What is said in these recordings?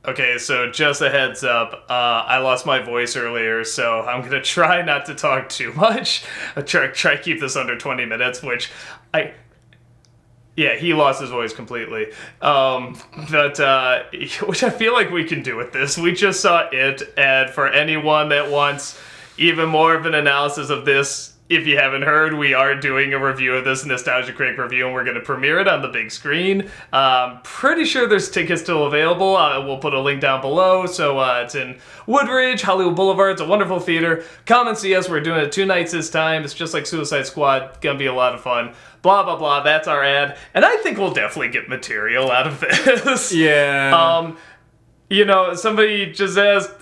Okay, so just a heads up, I lost my voice earlier, so I'm going to try not to talk too much. I'll try to keep this under 20 minutes, Yeah, he lost his voice completely. Which I feel like we can do with this. We just saw it, and for anyone that wants even more of an analysis of this, if you haven't heard, we are doing a review of this, Nostalgia Critic review, and we're going to premiere it on the big screen. Pretty sure there's tickets still available. We'll put a link down below. So it's in Woodridge, Hollywood Boulevard. It's a wonderful theater. Come and see us. We're doing it 2 nights this time. It's just like Suicide Squad. Going to be a lot of fun. Blah, blah, blah. That's our ad. And I think we'll definitely get material out of this. Yeah. You know, somebody just asked,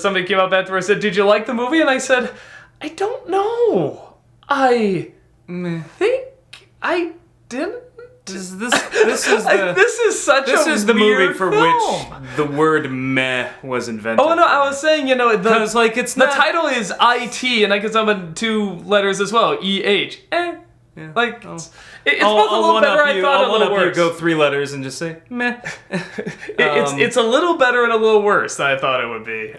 somebody came up afterwards and said, did you like the movie? And I said, I don't know. I think I didn't. This is the this is such this a is the weird movie for film. which the word meh was invented. Oh no, I was saying, you know, because like it's the not, title is IT, and I can summon 2 letters as well. EH. Yeah. Like it's both a little better. I thought a little worse. Go 3 letters and just say meh. It's a little better and a little worse than I thought it would be.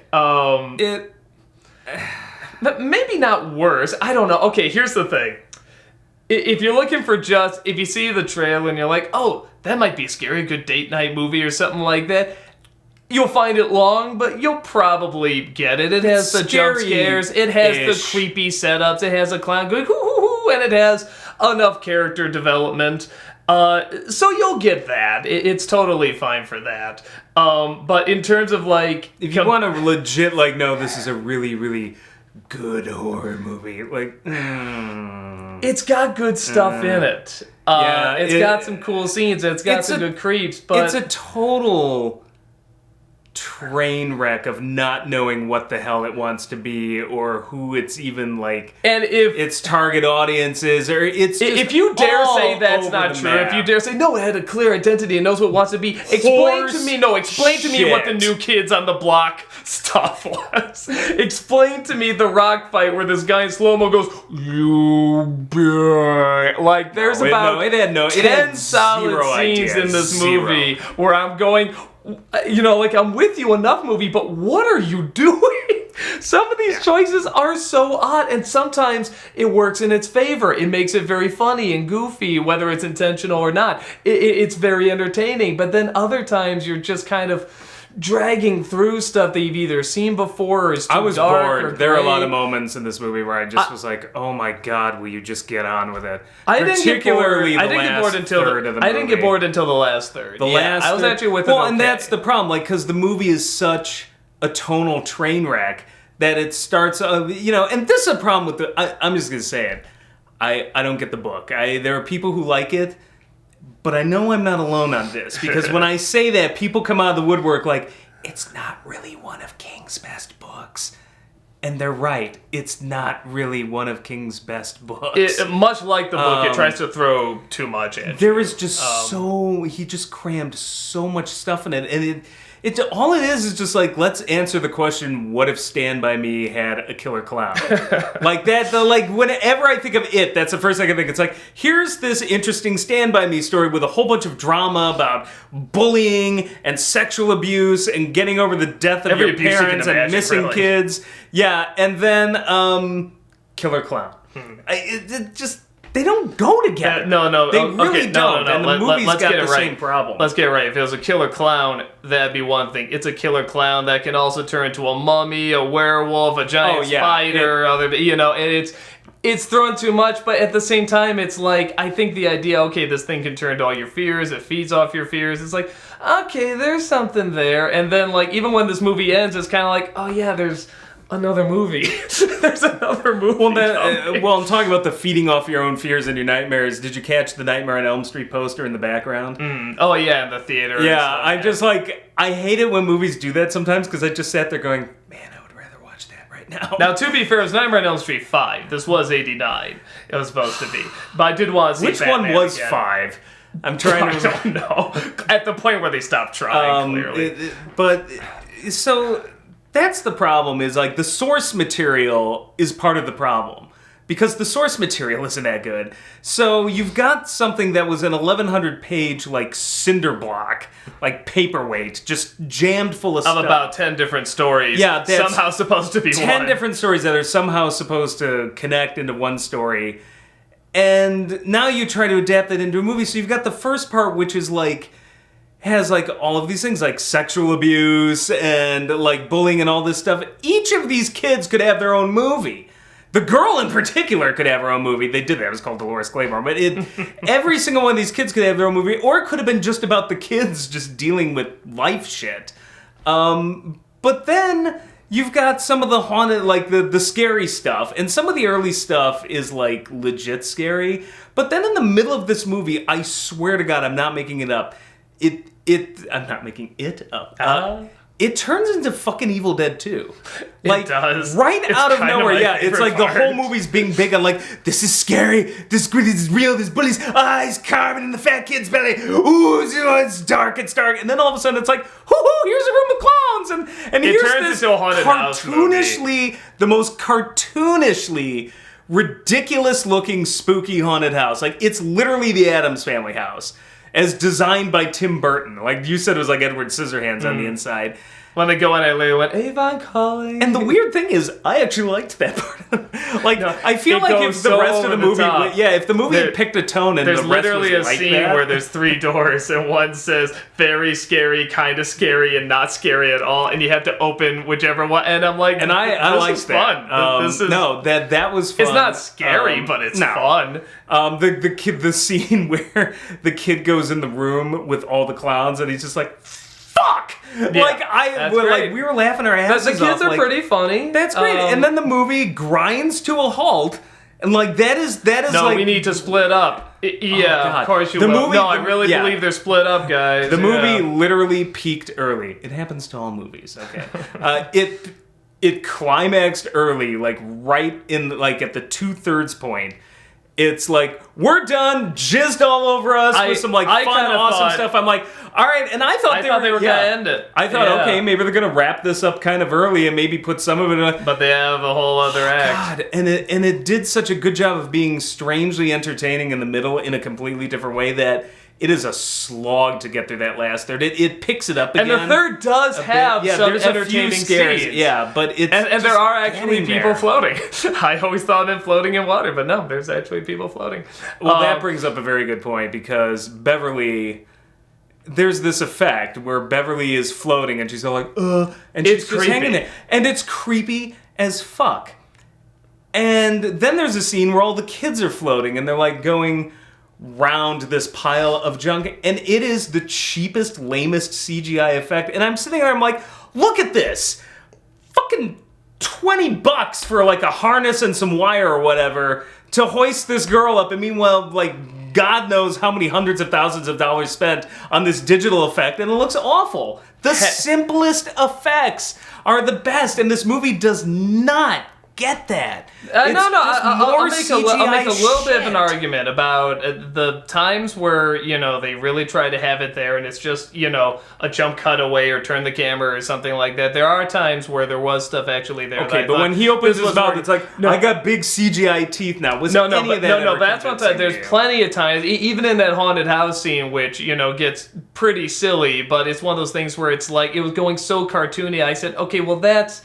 But maybe not worse. I don't know. Okay, here's the thing. If you're looking for if you see the trailer and you're like, oh, that might be a scary, good date night movie or something like that, you'll find it long, but you'll probably get it. It has the jump scares. It has the creepy setups. It has a clown going, hoo, hoo, hoo, and it has enough character development. So you'll get that. It's totally fine for that. But in terms of like... If you want to legit, like, no, this is a really, really good horror movie, like... It's got good stuff in it. It's got some cool scenes. It's got some good creeps, but... It's a total train wreck of not knowing what the hell it wants to be or who it's even like, and if its target audience is, or it's just if you dare say that's not true, if you dare say no, it had a clear identity and knows what it wants to be, explain to me what the New Kids on the Block stuff was. Explain to me the rock fight where this guy in slow-mo goes, you bitch. Like there's about 10 solid scenes in this movie where I'm going, you know, like, I'm with you enough, movie, but what are you doing? Some of these choices are so odd, and sometimes it works in its favor. It makes it very funny and goofy, whether it's intentional or not. It's very entertaining, but then other times you're just kind of dragging through stuff that you've either seen before or is too dark. I was bored. There are a lot of moments in this movie where I just was like, "Oh my god, will you just get on with it?" I didn't get bored until the last third. I was actually with it. Well, and that's the problem, like, because the movie is such a tonal train wreck that it starts, you know. And this is a problem with the. I'm just gonna say it. I don't get the book. There are people who like it. But I know I'm not alone on this, because when I say that, people come out of the woodwork like, it's not really one of King's best books. And they're right. It's not really one of King's best books. Much like the book, it tries to throw too much at you. There is just he just crammed so much stuff in it. And all it is just like, let's answer the question, what if Stand By Me had a killer clown? Like that, whenever I think of it, that's the first thing I can think. It's like, here's this interesting Stand By Me story with a whole bunch of drama about bullying and sexual abuse and getting over the death of your parents and missing kids. Yeah, and then killer clown. It just... They don't go together. No. They really don't. And the movie's got the same problem. Let's get it right. If it was a killer clown, that'd be one thing. It's a killer clown that can also turn into a mummy, a werewolf, a giant spider, and it's thrown too much, but at the same time, it's like, I think the idea, okay, this thing can turn to all your fears, it feeds off your fears, it's like, okay, there's something there. And then, like, even when this movie ends, it's kind of like, oh yeah, there's another movie. There's another movie. Well, I'm talking about the feeding off your own fears and your nightmares. Did you catch the Nightmare on Elm Street poster in the background? Oh yeah, in the theater. Yeah, I just like, I hate it when movies do that sometimes, because I just sat there going, man, I would rather watch that right now. Now, to be fair, it was Nightmare on Elm Street 5. This was 89. It was supposed to be. But I did want to see Which Batman one was again. 5? I'm trying to... I don't know. At the point where they stopped trying, clearly. So... That's the problem, is like the source material is part of the problem. because the source material isn't that good. So you've got something that was an 1,100-page, like, cinder block, like, paperweight, just jammed full of stuff. Of about 10 different stories. Yeah, that's somehow supposed to be 10 one. different stories that are somehow supposed to connect into one story. And now you try to adapt that into a movie. So you've got the first part, which is, like, has, like, all of these things, like sexual abuse and, like, bullying and all this stuff. Each of these kids could have their own movie. The girl in particular could have her own movie. They did that. It was called Dolores Claiborne. But every single one of these kids could have their own movie. Or it could have been just about the kids just dealing with life shit. But then you've got some of the haunted, like the scary stuff. And some of the early stuff is like legit scary. But then in the middle of this movie, I swear to God, I'm not making it up. I'm not making it up. It turns into fucking Evil Dead 2. Like, it does. Right it's out of nowhere, yeah. It's like part. The whole movie's being big on like, this is scary, this is real, this bully's eyes carving in the fat kid's belly. Ooh, it's dark, and then all of a sudden it's like, hoo-hoo, here's a room of clowns, and it here's turns this into a haunted house movie. The most cartoonishly ridiculous looking spooky haunted house. Like, it's literally the Addams Family house. As designed by Tim Burton. Like you said, it was like Edward Scissorhands on the inside. When they go in, I literally went, Avon calling. And the weird thing is, I actually liked that part. Like, no, I feel like if the rest of the movie... if the movie had picked a tone and the rest was like that... There's literally a scene where there's 3 doors, and one says, very scary, kind of scary, and not scary at all, and you have to open whichever one, and I'm like, and I liked that. Fun. This is, no, that was fun. It's not scary, but it's fun. The scene where the kid goes in the room with all the clowns, and he's just like, fuck! Yeah, we were laughing our asses off. The kids are pretty funny. That's great. And then the movie grinds to a halt, and like that is no, like, we need to split up. Yeah, of course you will. No, I really believe they're split up, guys. The movie literally peaked early. It happens to all movies. Okay, it climaxed early, like right in like at the 2/3 point. It's like, we're done, jizzed all over us with some like fun, awesome stuff. I'm like, all right, and I thought they were gonna end it. I thought, okay, maybe they're gonna wrap this up kind of early and maybe put some of it in. But they have a whole other act. God, and it did such a good job of being strangely entertaining in the middle in a completely different way that it is a slog to get through that last third. It picks it up again. And the third does have some entertaining scares. scenes. Yeah, but it's and there are actually people floating. I always thought of floating in water, but no, there's actually people floating. Well, that brings up a very good point because Beverly... There's this effect where Beverly is floating and she's all like, and she's just hanging there. And it's creepy as fuck. And then there's a scene where all the kids are floating and they're like going round this pile of junk, and it is the cheapest, lamest CGI effect. And I'm sitting there, I'm like, look at this! Fucking $20 for like a harness and some wire or whatever to hoist this girl up, and meanwhile, like, God knows how many hundreds of thousands of dollars spent on this digital effect, and it looks awful. The simplest effects are the best, and this movie does not get that. I'll make a little bit of an argument about the times where, you know, they really try to have it there and it's just, you know, a jump cut away or turn the camera or something like that. There are times where there was stuff actually there. Okay, but when he opens his mouth, it's like, I got big CGI teeth now. That's what there's plenty of times, even in that haunted house scene, which, you know, gets pretty silly, but it's one of those things where it's like, it was going so cartoony, I said, okay, well, that's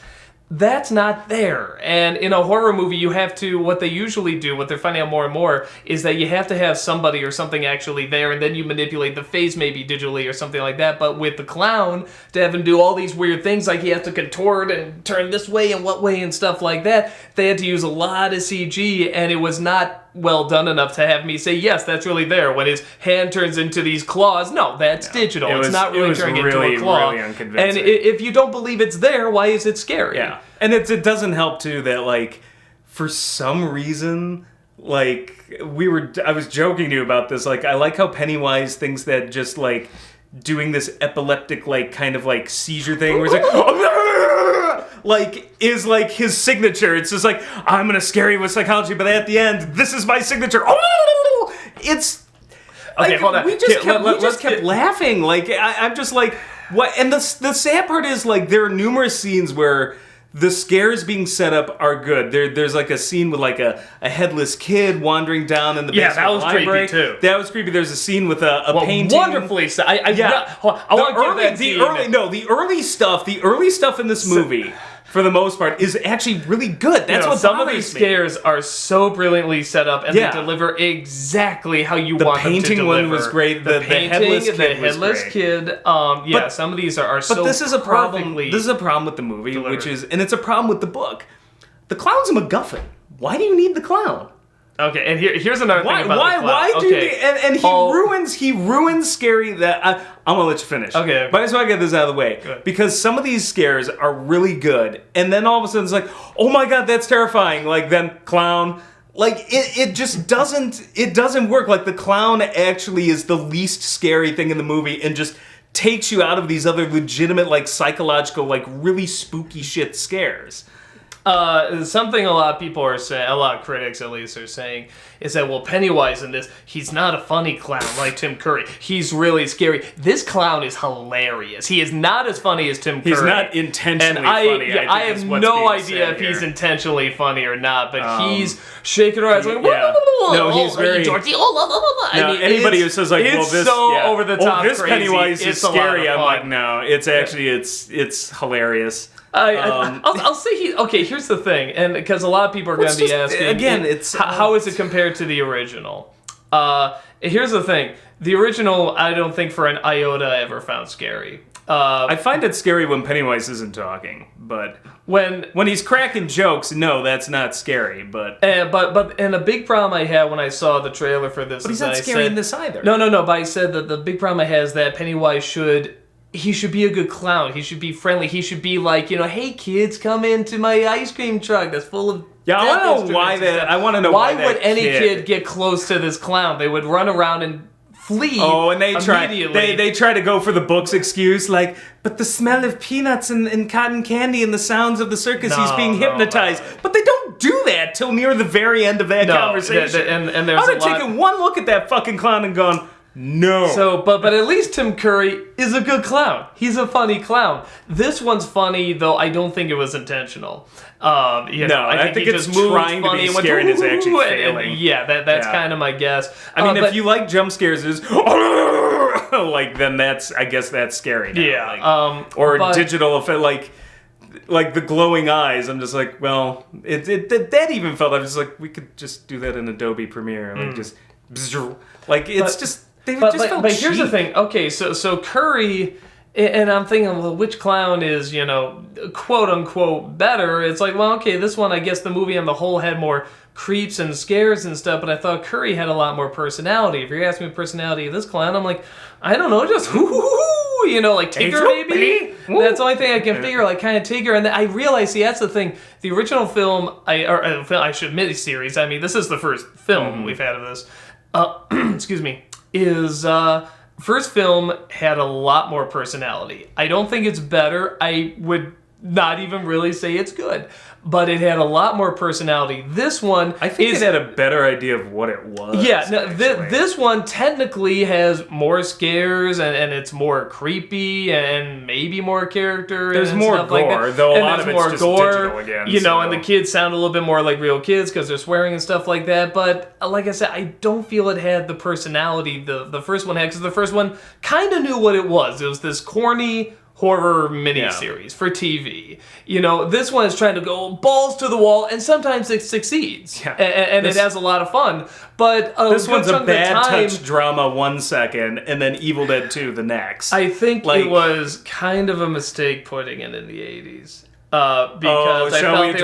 not there. And in a horror movie, you have to, what they usually do, what they're finding out more and more, is that you have to have somebody or something actually there, and then you manipulate the face maybe digitally or something like that. But with the clown, to have him do all these weird things, like he has to contort and turn this way and what way and stuff like that, they had to use a lot of CG, and it was not well done enough to have me say, yes, that's really there. When his hand turns into these claws, no, that's digital. It's not really turning into a claw. Really unconvincing. And if you don't believe it's there, why is it scary? Yeah. And it doesn't help, too, that, like, for some reason, like, I was joking to you about this, like, I like how Pennywise thinks that just, like, doing this epileptic, like, kind of, like, seizure thing where he's like, is like his signature. It's just like, I'm gonna scare you with psychology, but at the end, this is my signature. It's okay. Like, hold on. We just kept laughing. Like I'm just like, what? And the sad part is, like, there are numerous scenes where the scares being set up are good. There's like a scene with like a headless kid wandering down in the basement that was library. creepy too. That was creepy. There's a scene with a painting. Wonderfully set. I want to give that scene. The early stuff in this movie, for the most part, is actually really good. That's what some of these scares are so brilliantly set up, and they deliver exactly how you want them to deliver. The painting one was great. The headless kid But some of these are so. But this is a problem. This is a problem with the movie, and it's a problem with the book. The clown's a MacGuffin. Why do you need the clown? Okay, and here's another thing about the clown. Why do you? And he ruins scary. That I'm gonna let you finish. Okay. But I just want to get this out of the way because some of these scares are really good, and then all of a sudden it's like, oh my god, that's terrifying. Like then clown. Like it just doesn't work. Like the clown actually is the least scary thing in the movie, and just takes you out of these other legitimate, like psychological, like really spooky shit scares. Something a lot of people are saying, a lot of critics at least are saying, is that, well, Pennywise in this, he's not a funny clown like Tim Curry. He's really scary. This clown is hilarious. He is not as funny as Tim Curry. He's not intentionally funny. I have no idea if he's intentionally funny or not, but he's shaking around like, no, he's very. Anybody who says like, well, this over the top, this crazy. Pennywise is scary. I'm like, no, it's actually it's hilarious. I'll say okay, here's the thing, and because a lot of people are going to be asking again, how is it compared to the original? Here's the thing: the original, I don't think for an iota I ever found scary. I find it scary when Pennywise isn't talking, but when he's cracking jokes, no, that's not scary. But a big problem I had when I saw the trailer for this, but he's not scary in this either. No. But I said that the big problem I had is that Pennywise should be a good clown. He should be friendly. He should be like, hey kids, come into my ice cream truck that's full of I want to know why that. I want to know why would any kid get close to this clown? They would run around and flee. Oh, and they try to go for the book's excuse, like, but the smell of peanuts and cotton candy and the sounds of the circus, he's being hypnotized. But they don't do that till near the very end of that conversation. And there's I'd have taken one look at that fucking clown and gone, no. So, but at least Tim Curry is a good clown. He's a funny clown. This one's funny, though I don't think it was intentional. I think it's trying to be scary and it's actually failing. That's kind of my guess. I mean, if you like jump scares, like then I guess that's scary. Now. Yeah. Or digital effect, like the glowing eyes. I'm just like, well, that even felt. I was like, we could just do that in Adobe Premiere, like just, like it's just. But here's the thing. Okay, so Curry, and I'm thinking, well, which clown is, quote unquote better? It's like, well, okay, this one, I guess the movie on the whole had more creeps and scares and stuff, but I thought Curry had a lot more personality. If you're asking me the personality of this clown, I'm like, I don't know, just like Tigger maybe. That's the only thing I can figure, like kind of Tigger. And then I realized, that's the thing. The original film, I should admit, series. I mean, this is the first film we've had of this. Excuse me. First film had a lot more personality. I don't think it's better. I would not even really say it's good. But it had a lot more personality. This one, I think it had a better idea of what it was. Yeah, this one technically has more scares and it's more creepy and maybe more character. There's more stuff gore, like that. though a and lot of it's just digital again. And the kids sound a little bit more like real kids because they're swearing and stuff like that. But like I said, I don't feel it had the personality the first one had, because the first one kind of knew what it was. It was this corny horror miniseries for TV. This one is trying to go balls to the wall, and sometimes it succeeds. Yeah. And it has a lot of fun. But this one's a bad touch drama 1 second, and then Evil Dead 2 the next. I think it was kind of a mistake putting it in the 80s. Because I felt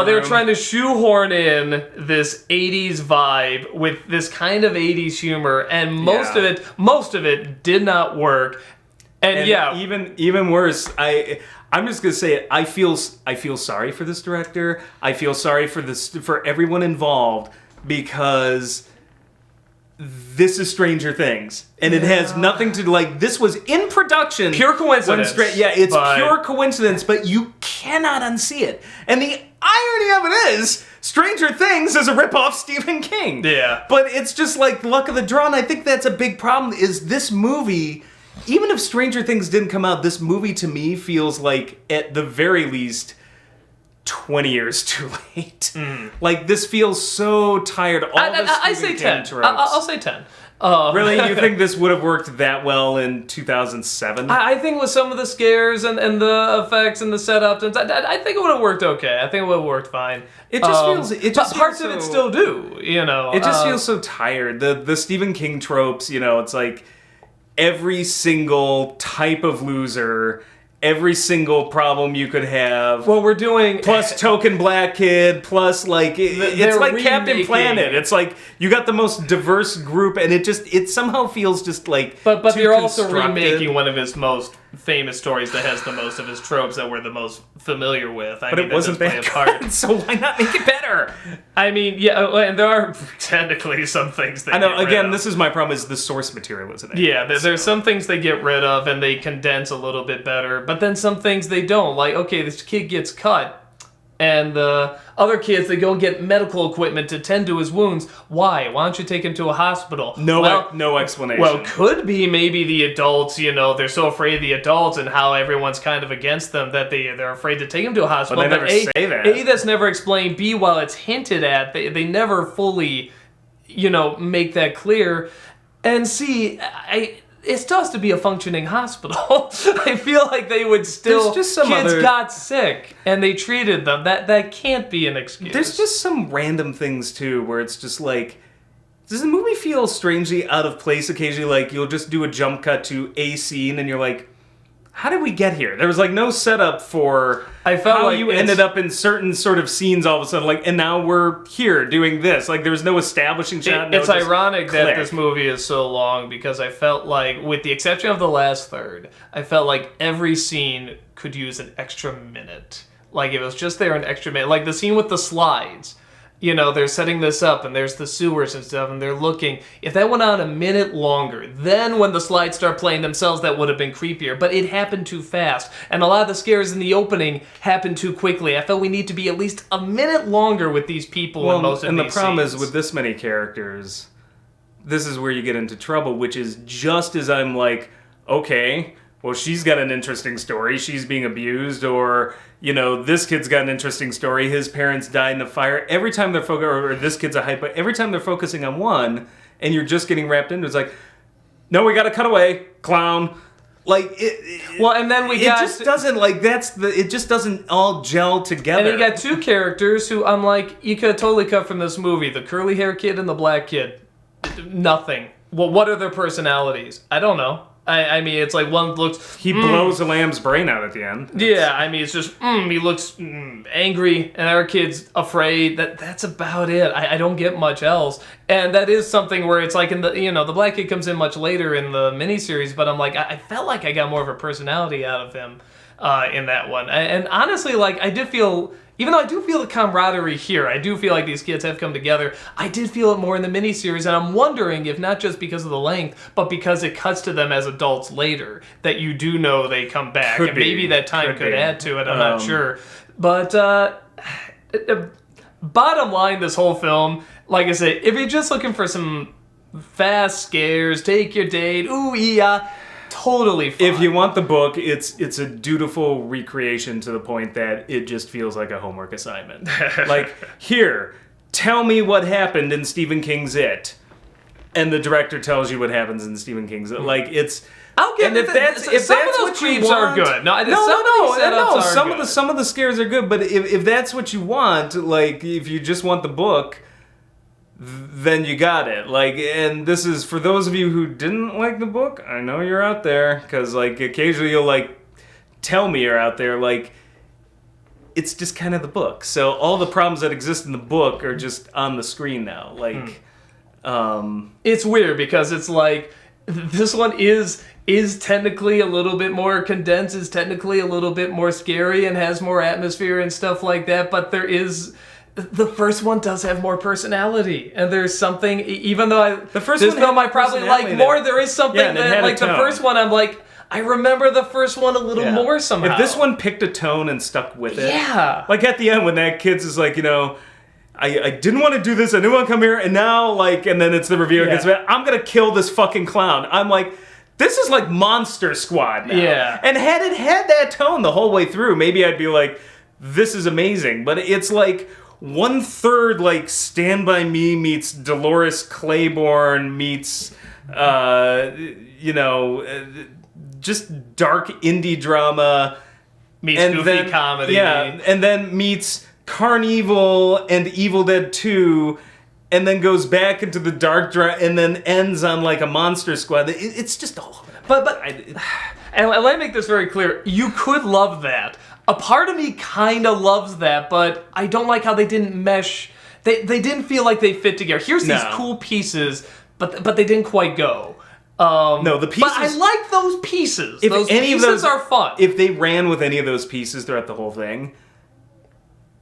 they were trying to shoehorn in this 80s vibe with this kind of 80s humor, and most of it did not work. And even worse, I'm just gonna say it. I feel sorry for this director. I feel sorry for everyone involved, because this is Stranger Things, and it has nothing to this was in production. Pure coincidence. It's pure coincidence, but you cannot unsee it. And the irony of it is, Stranger Things is a ripoff Stephen King. Yeah. But it's just like luck of the draw, and I think that's a big problem. Is this movie? Even if Stranger Things didn't come out, this movie to me feels like, at the very least, 20 years too late. Like, this feels so tired. I say 10. I'll say 10. Really? You think this would have worked that well in 2007? I think with some of the scares and the effects and the setups, and I think it would have worked okay. I think it would have worked fine. It just feels... But parts of it still do, you know. It just feels so tired. The Stephen King tropes, you know, it's like every single type of loser... Every single problem you could have. Well, we're doing... Plus token black kid, plus like... It's like Captain Planet. It's like you got the most diverse group and it somehow feels just like But too you're also constructed. remaking one of his most famous stories that has the most of his tropes that we're the most familiar with. But it wasn't that good, so why not make it better? I mean, yeah, and there are technically some things they I know, get rid again, of. this is my problem, is the source material isn't it? Yeah, there's some things they get rid of and they condense a little bit better, but then some things they don't. Like, okay, this kid gets cut, and the other kids, they go and get medical equipment to tend to his wounds. Why? Why don't you take him to a hospital? No explanation. Well, could be maybe the adults, you know, they're so afraid of the adults and how everyone's kind of against them that they're afraid to take him to a hospital. But they never say that. A, that's never explained. B, while it's hinted at, they never fully, you know, make that clear. And C, it still has to be a functioning hospital. I feel like they would still... There's just some kids other... got sick and they treated them. That can't be an excuse. There's just some random things, too, where it's just like... Does the movie feel strangely out of place occasionally? Like, you'll just do a jump cut to a scene and you're like... How did we get here? There was like no setup for how you ended up in certain sort of scenes all of a sudden. Like, and now we're here doing this. Like, there was no establishing shot. It's ironic that this movie is so long because I felt like, with the exception of the last third, I felt like every scene could use an extra minute. Like, it was just there an extra minute. Like the scene with the slides. You know, they're setting this up, and there's the sewers and stuff, and they're looking. If that went on a minute longer, then when the slides start playing themselves, that would have been creepier. But it happened too fast, and a lot of the scares in the opening happened too quickly. I felt we need to be at least a minute longer with these people in most of these And the problem scenes. is, with this many characters, this is where you get into trouble, which is just as I'm like, okay, well, she's got an interesting story. She's being abused, or... You know, this kid's got an interesting story. His parents died in a fire. Every time they're or this kid's a hype, but every time they're focusing on one, and you're just getting wrapped into it, it's like, no, we got to cut away, clown. Like well, and then it just doesn't it just doesn't all gel together. And you got two characters who I'm like, you could have totally cut from this movie: the curly hair kid and the black kid. Nothing. Well, what are their personalities? I don't know. I mean, it's like one looks... He blows a lamb's brain out at the end. Yeah, I mean, it's just, he looks angry, and our kid's afraid. That's about it. I don't get much else. And that is something where it's like, in the the black kid comes in much later in the miniseries, but I'm like, I felt like I got more of a personality out of him in that one. And honestly, like, I did feel... Even though I do feel the camaraderie here, I do feel like these kids have come together, I did feel it more in the miniseries, and I'm wondering if not just because of the length, but because it cuts to them as adults later, that you do know they come back. And maybe that time could add to it, I'm not sure. But bottom line, this whole film, like I said, if you're just looking for some fast scares, take your date, ooh, yeah, totally fine. If you want the book, it's a dutiful recreation to the point that it just feels like a homework assignment. Like, here, tell me what happened in Stephen King's It. And the director tells you what happens in Stephen King's It. Like, it's... I'll give it. If some of those creeps are good. Some of the scares are good, but if that's what you want, like, if you just want the book... then you got it. Like, and this is for those of you who didn't like the book. I know you're out there, because like occasionally you'll like tell me you're out there. Like, it's just kind of the book. So all the problems that exist in the book are just on the screen now. Like, it's weird because it's like this one is technically a little bit more condensed, is technically a little bit more scary, and has more atmosphere and stuff like that. But there is. The first one does have more personality, and there's something. Even though this film I probably like more, there is something that like the first one. I'm like, I remember the first one a little more somehow. If this one picked a tone and stuck with it, yeah. Like at the end when that kid's is like, I didn't want to do this. I didn't want to come here, and now like, and then it's the review. Yeah. I'm gonna kill this fucking clown. I'm like. This is like Monster Squad now. Yeah. And had it had that tone the whole way through, maybe I'd be like, this is amazing. But it's like 1/3 like Stand By Me meets Dolores Claiborne meets, just dark indie drama. Meets goofy comedy. Yeah, and then meets Carnival and Evil Dead 2, and then goes back into the dark and then ends on like a Monster Squad. It's just all over. And let me make this very clear. You could love that. A part of me kind of loves that, but I don't like how they didn't mesh. They didn't feel like they fit together. Here's these cool pieces, but they didn't quite go. No, the pieces. But I like those pieces. If those any pieces of those are fun. If they ran with any of those pieces throughout the whole thing,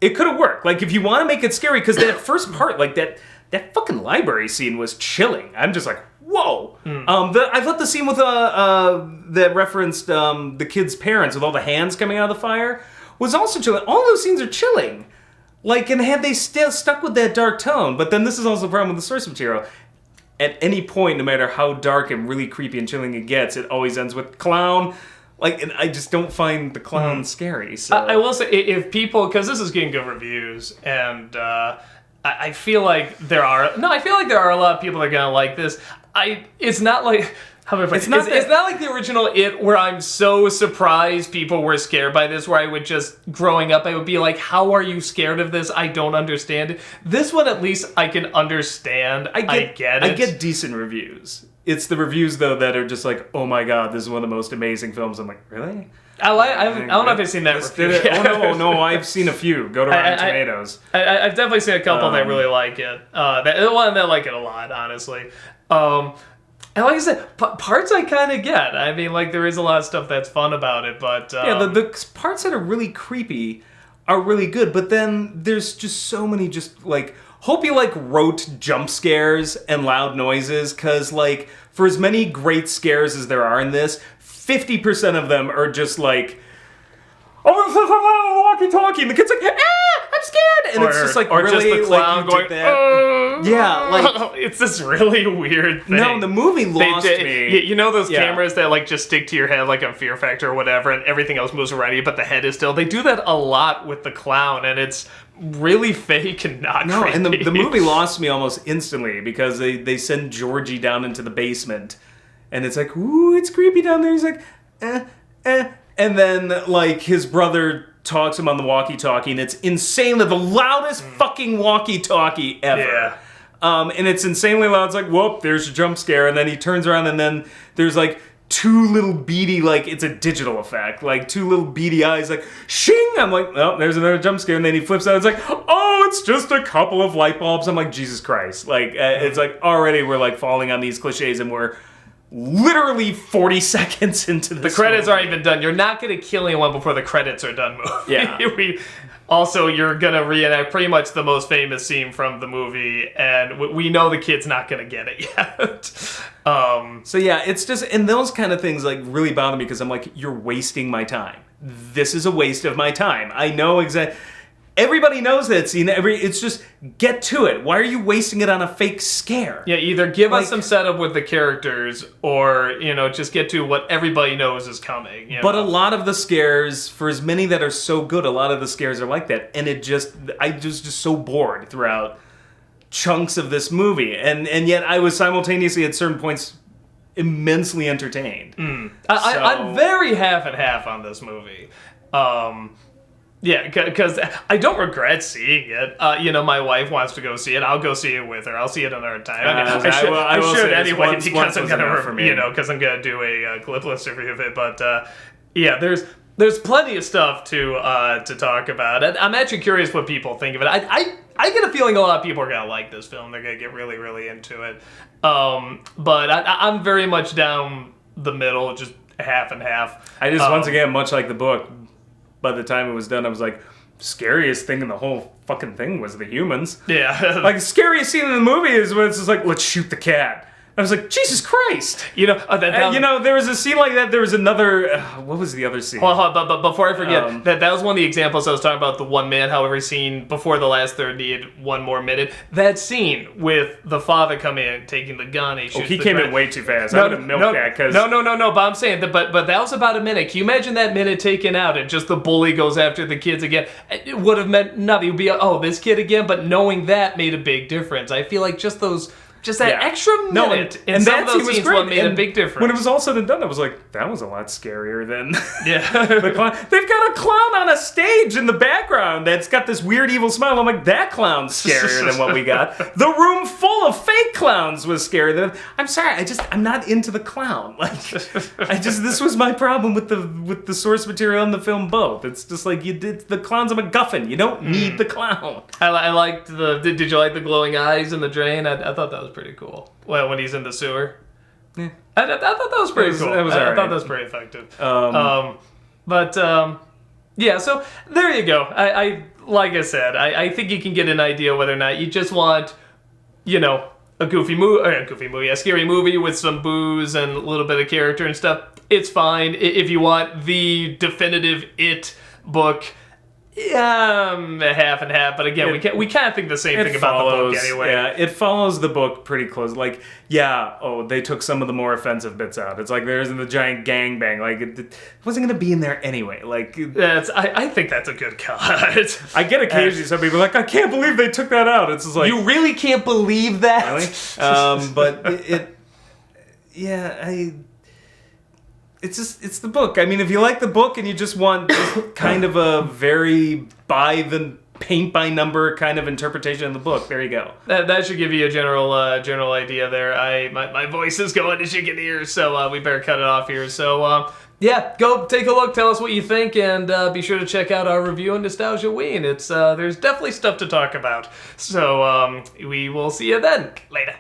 it could have worked. Like, if you want to make it scary, because that first part, like that fucking library scene was chilling. I'm just like, whoa. I thought the scene with that referenced the kid's parents with all the hands coming out of the fire was also chilling. All those scenes are chilling. Like, and had they still stuck with that dark tone, but then this is also the problem with the source material. At any point, no matter how dark and really creepy and chilling it gets, it always ends with clown. Like, and I just don't find the clown scary. So I will say, if people, because this is getting good reviews, and I feel like there are a lot of people that are gonna like this. It's not like. It's not like the original It, where I'm so surprised people were scared by this, where I would just, growing up, I would be like, how are you scared of this? I don't understand it. This one, at least, I can understand. I get it. I get decent reviews. It's the reviews, though, that are just like, oh my god, this is one of the most amazing films. I'm like, really? I don't know if I've seen that review. Oh, no, I've seen a few. Go to Rotten Tomatoes. I've definitely seen a couple that really like it. One that like it a lot, honestly. And like I said, parts I kind of get. I mean, like, there is a lot of stuff that's fun about it, but... the parts that are really creepy are really good, but then there's just so many just, like... Hope you, like, wrote jump scares and loud noises, because, like, for as many great scares as there are in this, 50% of them are just, like... Oh, walkie-talkie, and the kid's like, I'm scared! And it's just, like, or really... just the clown like, going, yeah, like... It's this really weird thing. No, the movie lost me. You know those cameras that, like, just stick to your head, like on Fear Factor or whatever, and everything else moves around you, but the head is still... They do that a lot with the clown, and it's really fake and not creepy. And the movie lost me almost instantly, because they send Georgie down into the basement, and it's like, ooh, it's creepy down there. He's like, And then, like, his brother talks him on the walkie-talkie, and it's insanely the loudest fucking walkie-talkie ever. Yeah. And it's insanely loud. It's like, whoop, there's a jump scare. And then he turns around, and then there's, like, two little beady, like, it's a digital effect. Like, two little beady eyes, like, shing! I'm like, oh, there's another jump scare. And then he flips out. It's like, oh, it's just a couple of light bulbs. I'm like, Jesus Christ. Like, it's like, already we're, like, falling on these cliches, and we're literally 40 seconds into this. The credits aren't even done. You're not going to kill anyone before the credits are done movie. Yeah. Also, you're going to reenact pretty much the most famous scene from the movie, and we know the kid's not going to get it yet. So yeah, it's just, and those kind of things like really bother me, because I'm like, you're wasting my time. This is a waste of my time. I know exactly. Everybody knows that scene. It's just, get to it. Why are you wasting it on a fake scare? Yeah, either give us some setup with the characters, or, just get to what everybody knows is coming. But a lot of the scares, for as many that are so good, a lot of the scares are like that. And I was just so bored throughout chunks of this movie. And yet I was simultaneously at certain points immensely entertained. I'm very half and half on this movie. Yeah, because I don't regret seeing it. My wife wants to go see it. I'll go see it with her. I'll see it another time. I should anyway, because I'm gonna do a clip list review of it. But there's plenty of stuff to talk about. And I'm actually curious what people think of it. I get a feeling a lot of people are gonna like this film. They're gonna get really, really into it. But I'm very much down the middle, just half and half. I just once again, much like the book. By the time it was done, I was like, scariest thing in the whole fucking thing was the humans. Yeah. Like, the scariest scene in the movie is when it's just like, let's shoot the cat. I was like, Jesus Christ! You know, There was a scene like that. There was another. What was the other scene? Hold on, but before I forget, that was one of the examples I was talking about. The 1 minute, how every scene before the last third needed 1 more minute. That scene with the father coming in, taking the gun, he came in way too fast. I would have milked that because no. But I'm saying that, but that was about a minute. Can you imagine that minute taken out and just the bully goes after the kids again? It would have meant nothing. It would be this kid again. But knowing that made a big difference. I feel like just that extra minute in some of those scenes made a big difference. When it was all said and done, I was like, that was a lot scarier than the clown. They've got a clown on a stage in the background that's got this weird evil smile. I'm like, that clown's scarier than what we got. The room full of fake clowns was scarier than. I'm sorry, I'm not into the clown. Like, this was my problem with the source material and the film both. It's just like the clown's a MacGuffin. You don't need the clown. I liked Did you like the glowing eyes in the drain? I thought that was pretty cool. Well, when he's in the sewer. Yeah. I thought that was pretty cool. I thought that was pretty effective. Yeah, so there you go. I like I said, I think you can get an idea whether or not you just want, a scary movie with some booze and a little bit of character and stuff. It's fine. If you want the definitive It book, half and half, but again, we can't think the same thing about the book anyway. Yeah, it follows the book pretty close. Like, they took some of the more offensive bits out. It's like there isn't the giant gangbang. Like, it wasn't going to be in there anyway. Like, I think that's a good cut. I get occasionally some people are like, I can't believe they took that out. It's just like, you really can't believe that? Really? But it's the book. I mean, if you like the book and you just want kind of a very paint by number kind of interpretation of the book, there you go. That should give you a general idea there. My voice is going, as you can hear, so we better cut it off here. So go take a look, tell us what you think, and be sure to check out our review on Nostalgia Ween. It's there's definitely stuff to talk about. So we will see you then. Later.